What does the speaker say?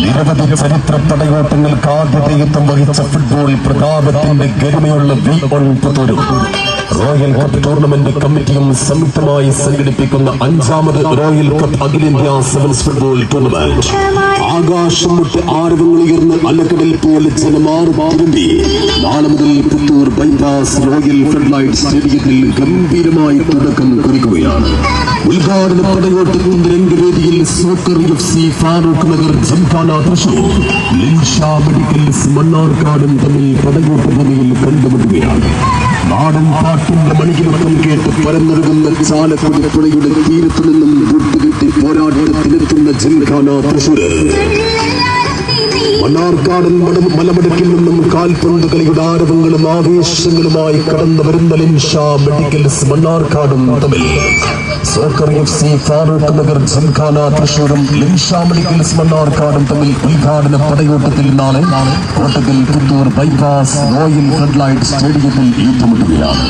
നിരവധി ചരിത്ര പടയോട്ടങ്ങൾക്ക് ആദ്യതേയത്വം വഹിച്ച ഫുട്ബോൾ പ്രതാപത്തിന്റെ ഗരിമയുള്ള പുത്തൂരും റോയൽ കപ്പ് ടൂർണമെന്റ് കമ്മിറ്റിയും സംയുക്തമായി സംഘടിപ്പിക്കുന്ന 5ാമത് റോയൽ കപ്പ് അഖിലേന്ത്യാ സെവൻസ് ഫുട്ബോൾ ടൂർണമെന്റ് ആകാശം മുട്ട് ആരവങ്ങളുയർന്ന് അലക്കടൽ പോലെ ജനമാറുമാറുമ്പി നാളെ മുതൽ പുത്തൂർ ബൈപ്പാസ് റോയൽ ഫ്ലഡ്ലൈറ്റ് സ്റ്റേഡിയത്തിൽ ഗംഭീരമായി തുടക്കം കുറിക്കുകയാണ്. ഉദ്ഘാടന പടയോട്ടത്തിന്റെ രംഗവേദിയിൽ soccer FC Farooq Nagar Gymkhana Thrissur Linsha medicals മണ്ണാർക്കാടും തമ്മിൽ പടയോട്ട ഭൂമിയിൽ കണ്ടുമുട്ടുകയാണ്. നാടൻ പാട്ടിന്റെ മണികിലക്കം കേട്ട് പരന്നൊഴുകുന്ന ചാലക്കുടി പുഴയുടെ തീരത്തു നിന്നും കൂട്ടുകെട്ടി പോരാട്ടത്തിലെത്തുന്ന ജിംഖാന തൃശൂർ മണ്ണാർക്കാടൻ മലമടക്കിൽ നിന്നും കാൽപന്ത് കളിയുടെ ആരവങ്ങളും ആവേശങ്ങളുമായി കടന്നു വരുന്ന ലിൻഷാ മെഡിക്കൽസ് മണ്ണാർക്കാടും തമ്മിൽ സോക്കർ FC ഫാറൂഖ് നഗർ ജിംഖാന തൃശൂരും ലിൻഷാ മെഡിക്കൽസ് മണ്ണാർക്കാടും തമ്മിൽ ഉദ്ഘാടന പടയോട്ടത്തിൽ നാളെ Kottakkal Puthur bypass royal floodlight സ്റ്റേഡിയത്തിൽ ഏറ്റുമുട്ടുകയാണ്.